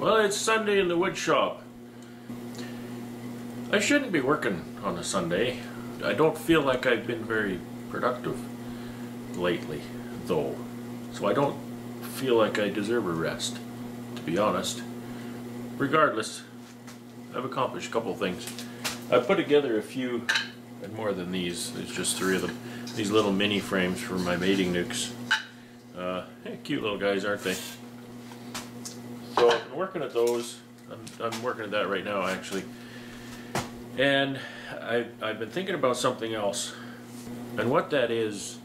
Well, it's Sunday in the wood shop. I shouldn't be working on a Sunday. I don't feel like I've been very productive lately, though. So I don't feel like I deserve a rest, to be honest. Regardless, I've accomplished a couple things. I've put together a few, and more than these. There's just 3 of them. These little mini frames for my mating nukes. Hey, cute little guys, aren't they? So I've been working at those. I'm working at that right now, actually. And I've been thinking about something else. And what that is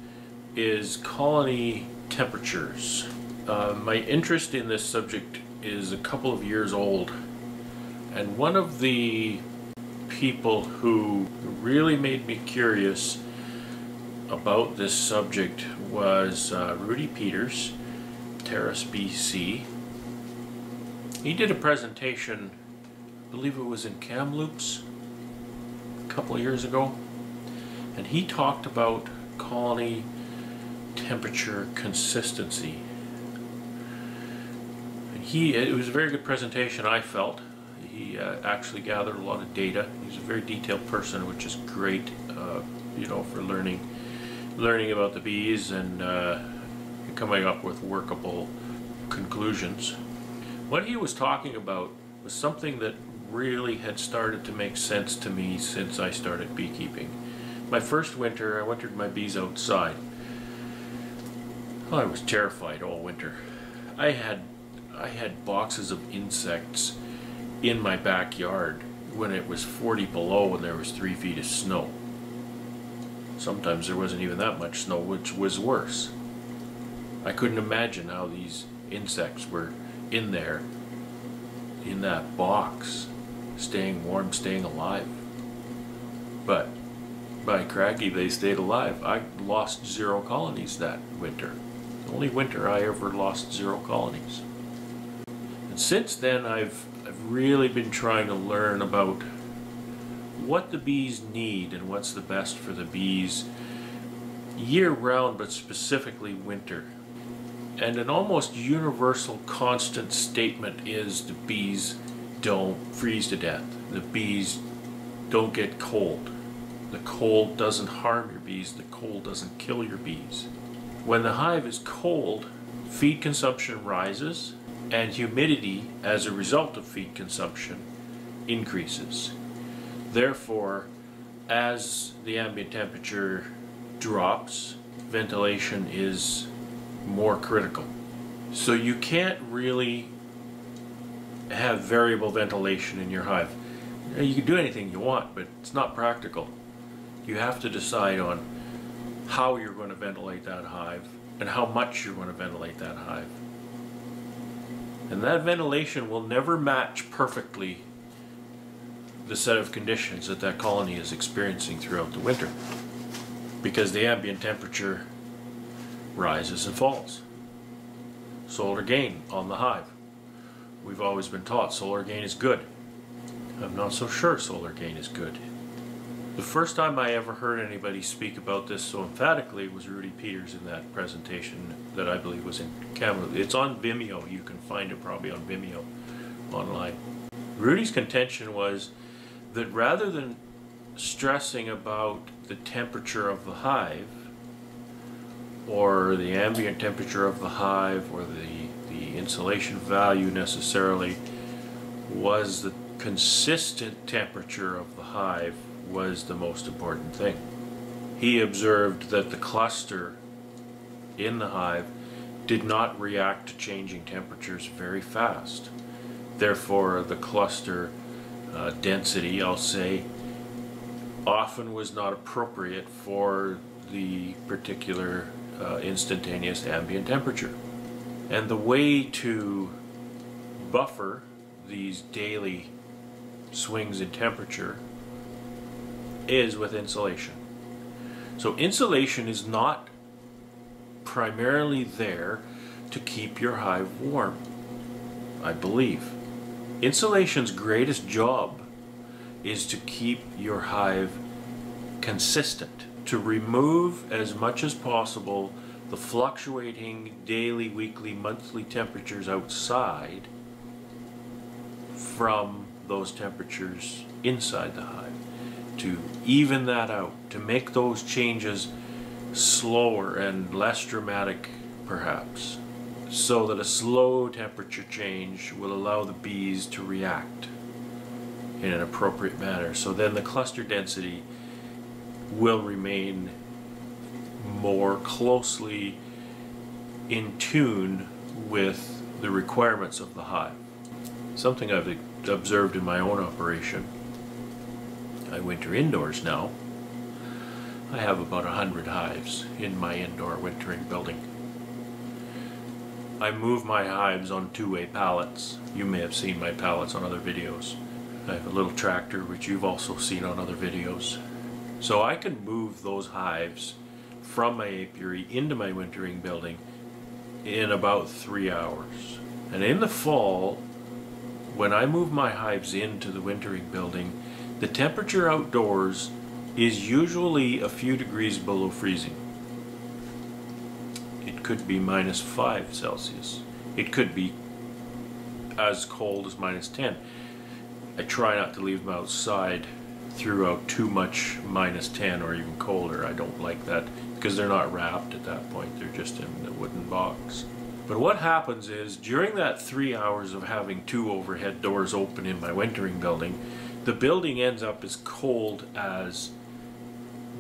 colony temperatures. My interest in this subject is a couple of years old. And one of the people who really made me curious about this subject was Rudi Peters, Terrace, BC. He did a presentation, I believe it was in Kamloops a couple of years ago, and he talked about colony temperature consistency. And it was a very good presentation, I felt. He actually gathered a lot of data. He's a very detailed person, which is great, you know, for learning about the bees and coming up with workable conclusions. What he was talking about was something that really had started to make sense to me since I started beekeeping. My first winter, I wintered my bees outside. I was terrified all winter. I had boxes of insects in my backyard when it was 40 below and there was 3 feet of snow. Sometimes there wasn't even that much snow, which was worse. I couldn't imagine how these insects were in there, in that box, staying warm, staying alive. But by cracky, they stayed alive. I lost 0 colonies that winter. The only winter I ever lost 0 colonies. And since then, I've really been trying to learn about what the bees need and what's the best for the bees year-round, but specifically winter. And an almost universal constant statement is the bees don't freeze to death. The bees don't get cold. The cold doesn't harm your bees. The cold doesn't kill your bees. When the hive is cold, feed consumption rises, and humidity as a result of feed consumption increases. Therefore, as the ambient temperature drops, ventilation is more critical. So you can't really have variable ventilation in your hive. You can do anything you want, but it's not practical. You have to decide on how you're going to ventilate that hive and how much you're going to ventilate that hive. And that ventilation will never match perfectly the set of conditions that that colony is experiencing throughout the winter, because the ambient temperature rises and falls. Solar gain on the hive. We've always been taught solar gain is good. I'm not so sure solar gain is good. The first time I ever heard anybody speak about this so emphatically was Rudi Peters in that presentation that I believe was in Kamloops. It's on Vimeo. You can find it probably on Vimeo online. Rudi's contention was that rather than stressing about the temperature of the hive, or the ambient temperature of the hive, or the insulation value necessarily, was the consistent temperature of the hive was the most important thing. He observed that the cluster in the hive did not react to changing temperatures very fast. Therefore, the cluster density, I'll say, often was not appropriate for the particular instantaneous ambient temperature. And the way to buffer these daily swings in temperature is with insulation. So insulation is not primarily there to keep your hive warm, I believe. Insulation's greatest job is to keep your hive consistent, to remove as much as possible the fluctuating daily, weekly, monthly temperatures outside from those temperatures inside the hive, to even that out, to make those changes slower and less dramatic perhaps, so that a slow temperature change will allow the bees to react in an appropriate manner. So then the cluster density will remain more closely in tune with the requirements of the hive. Something I've observed in my own operation. I winter indoors now. I have about 100 hives in my indoor wintering building. I move my hives on two-way pallets. You may have seen my pallets on other videos. I have a little tractor, which you've also seen on other videos. So I can move those hives from my apiary into my wintering building in about 3 hours. And in the fall, when I move my hives into the wintering building, the temperature outdoors is usually a few degrees below freezing. It could be -5 Celsius. It could be as cold as -10. I try not to leave them outside throughout too much -10 or even colder. I don't like that because they're not wrapped at that point. They're just in the wooden box. But what happens is, during that 3 hours of having two overhead doors open in my wintering building, the building ends up as cold as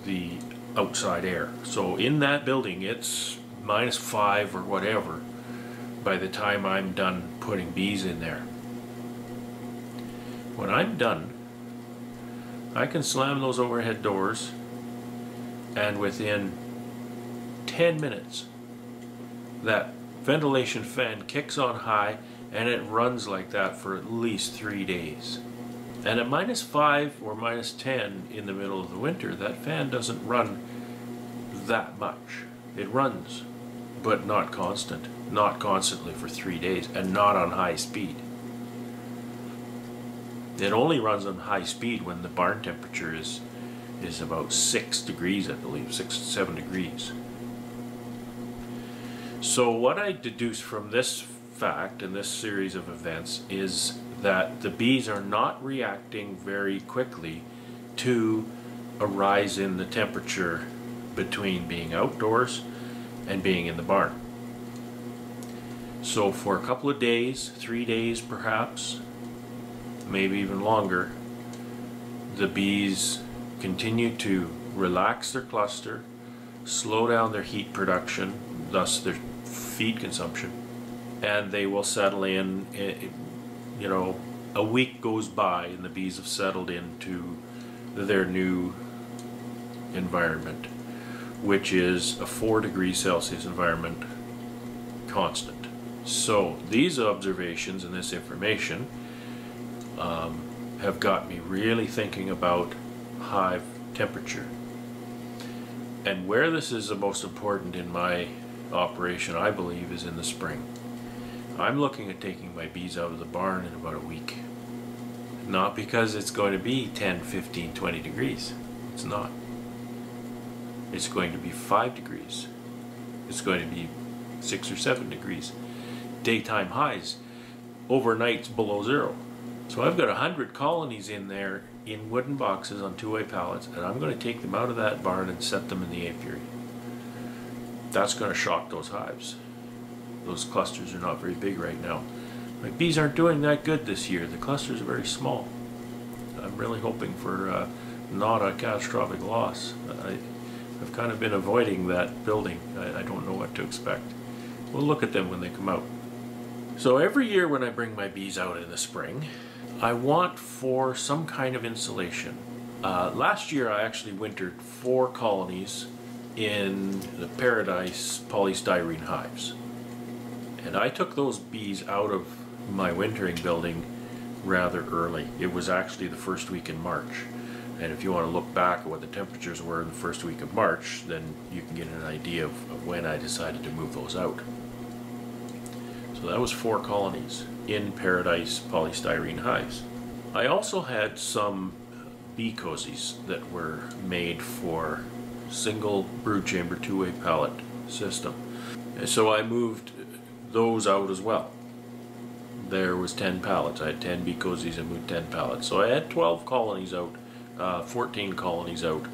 the outside air. So in that building, it's -5 or whatever by the time I'm done putting bees in there. When I'm done, I can slam those overhead doors, and within 10 minutes, that ventilation fan kicks on high, and it runs like that for at least 3 days. And at -5 or -10 in the middle of the winter, that fan doesn't run that much. It runs, but not constant. Not constantly for 3 days, and not on high speed. It only runs on high speed when the barn temperature is about 6 degrees, I believe, 6-7 degrees. So what I deduce from this fact and this series of events is that the bees are not reacting very quickly to a rise in the temperature between being outdoors and being in the barn. So for a couple of days, 3 days perhaps, maybe even longer, the bees continue to relax their cluster, slow down their heat production, thus their feed consumption, and they will settle in. You know, a week goes by and the bees have settled into their new environment, which is a 4 degrees Celsius environment constant. So these observations and this information have got me really thinking about hive temperature. And where this is the most important in my operation, I believe, is in the spring. I'm looking at taking my bees out of the barn in about a week. Not because it's going to be 10, 15, 20 degrees. It's not. It's going to be 5 degrees. It's going to be 6 or 7 degrees. Daytime highs. Overnights below zero. So I've got 100 colonies in there in wooden boxes on two-way pallets, and I'm going to take them out of that barn and set them in the apiary. That's going to shock those hives. Those clusters are not very big right now. My bees aren't doing that good this year. The clusters are very small. I'm really hoping for not a catastrophic loss. I've kind of been avoiding that building. I don't know what to expect. We'll look at them when they come out. So every year when I bring my bees out in the spring, I want for some kind of insulation. Last year I actually wintered 4 colonies in the Paradise polystyrene hives. And I took those bees out of my wintering building rather early. It was actually the first week in March. And if you want to look back at what the temperatures were in the first week of March, then you can get an idea of when I decided to move those out. So that was 4 colonies in Paradise polystyrene hives. I also had some bee cozies that were made for single brood chamber two-way pallet system. And so I moved those out as well. there was 10 pallets. I had 10 bee cozies and moved 10 pallets. So I had 12 colonies out, 14 colonies out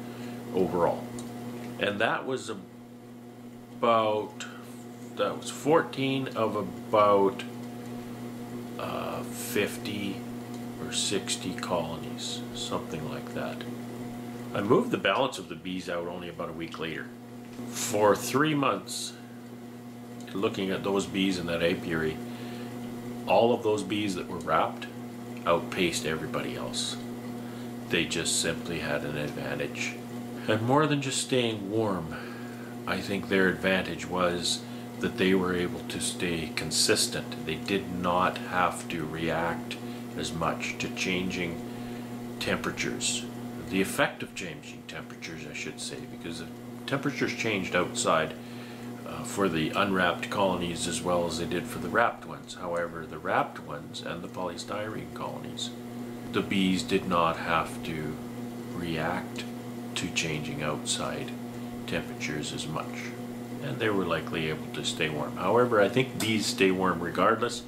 overall. And that was 14 of about 50 or 60 colonies, something like that. I moved the balance of the bees out only about a week later. For 3 months, looking at those bees in that apiary, all of those bees that were wrapped outpaced everybody else. They just simply had an advantage. And more than just staying warm, I think their advantage was that they were able to stay consistent. They did not have to react as much to changing temperatures. The effect of changing temperatures, I should say, because the temperatures changed outside for the unwrapped colonies as well as they did for the wrapped ones. However, the wrapped ones and the polystyrene colonies, the bees did not have to react to changing outside temperatures as much, and they were likely able to stay warm. However, I think bees stay warm regardless.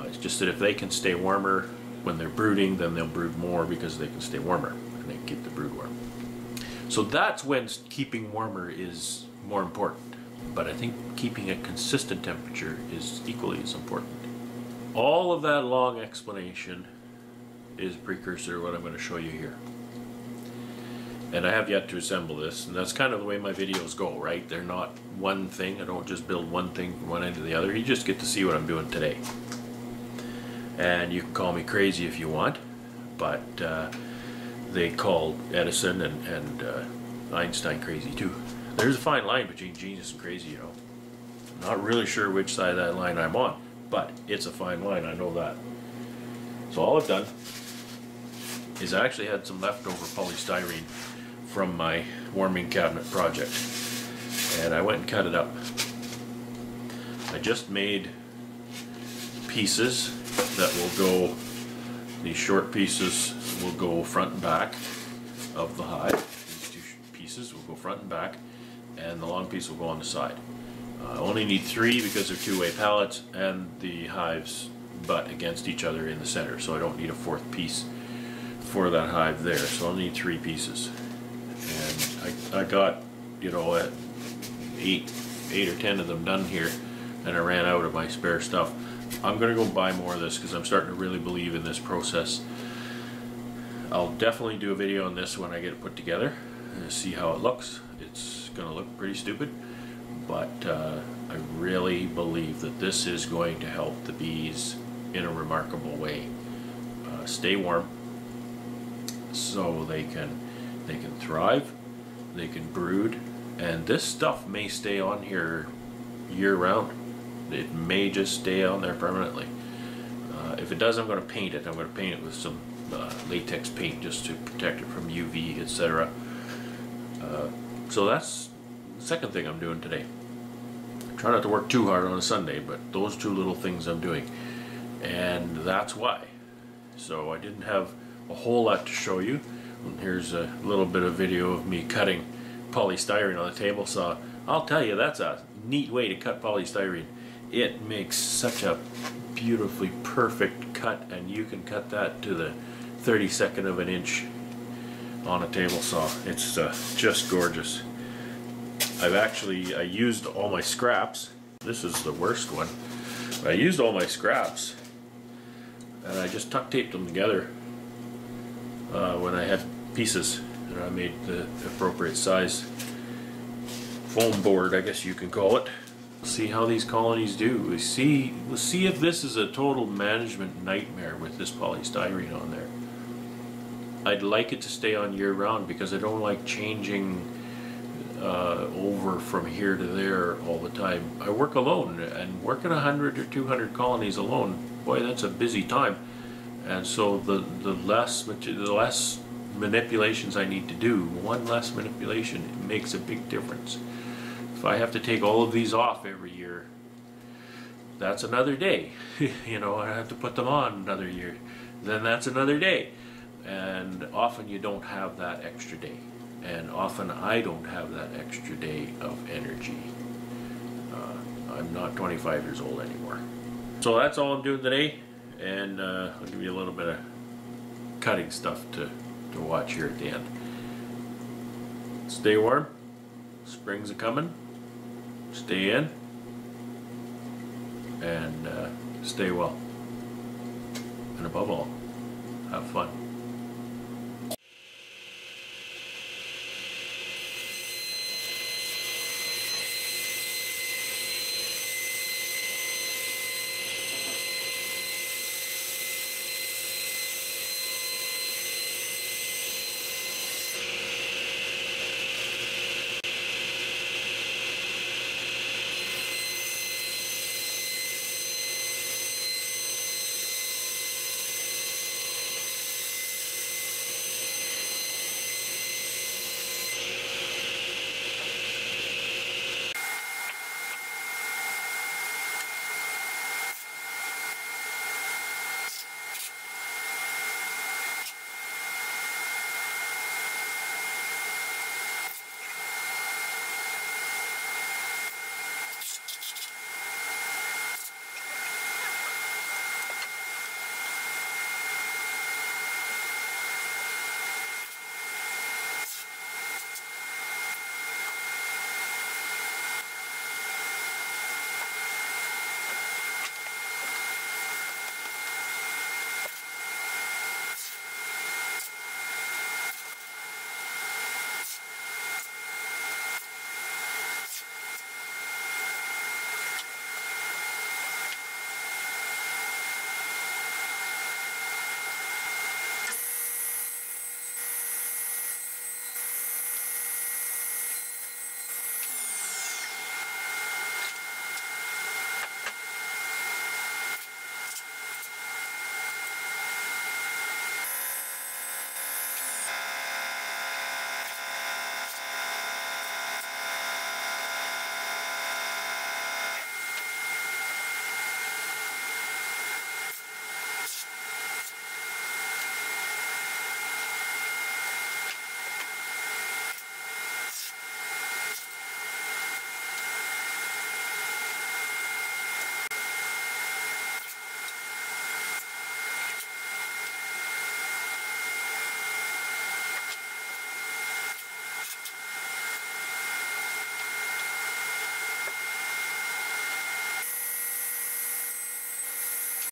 It's just that if they can stay warmer when they're brooding, then they'll brood more because they can stay warmer and they keep the brood warm. So that's when keeping warmer is more important. But I think keeping a consistent temperature is equally as important. All of that long explanation is a precursor to what I'm going to show you here. And I have yet to assemble this, and that's kind of the way my videos go, right? They're not one thing. I don't just build one thing from one end to the other. You just get to see what I'm doing today. And you can call me crazy if you want, but they called Edison and Einstein crazy too. There's a fine line between genius and crazy, you know. I'm not really sure which side of that line I'm on, but it's a fine line, I know that. So all I've done is I actually had some leftover polystyrene from my warming cabinet project, and I went and cut it up. I just made pieces that will go, these short pieces will go front and back of the hive. These two pieces will go front and back, and the long piece will go on the side. I only need 3 because they're two-way pallets, and the hives butt against each other in the center, so I don't need a 4th piece for that hive there, so I'll need 3 pieces. And I got, you know, at 8 or 10 of them done here, and I ran out of my spare stuff. I'm gonna go buy more of this because I'm starting to really believe in this process. I'll definitely do a video on this when I get it put together and see how it looks. It's gonna look pretty stupid, but I really believe that this is going to help the bees in a remarkable way. Stay warm, so they can thrive, they can brood, and this stuff may stay on here year round. It may just stay on there permanently. If it does, I'm going to paint it. I'm going to paint it with some latex paint just to protect it from UV, etc. So that's the second thing I'm doing today. Try not to work too hard on a Sunday, but those 2 little things I'm doing, and that's why. So I didn't have a whole lot to show you. Here's a little bit of video of me cutting polystyrene on the table saw. I'll tell you, that's a neat way to cut polystyrene. It makes such a beautifully perfect cut, and you can cut that to the 32nd of an inch on a table saw. It's just gorgeous. I used all my scraps. This is the worst one. I used all my scraps, and I just tuck taped them together when I had pieces, and I made the appropriate size foam board, I guess you can call it. See how these colonies do. We'll see if this is a total management nightmare with this polystyrene on there. I'd like it to stay on year round because I don't like changing over from here to there all the time. I work alone, and working 100 or 200 colonies alone, boy, that's a busy time. And so the less manipulations I need to do, one less manipulation, it makes a big difference. If I have to take all of these off every year, that's another day. You know, I have to put them on another year, then that's another day. And often you don't have that extra day. And often I don't have that extra day of energy. I'm not 25 years old anymore. So that's all I'm doing today, and I'll give you a little bit of cutting stuff to watch here at the end. Stay warm. Spring's a coming. Stay in. And stay well. And above all, have fun.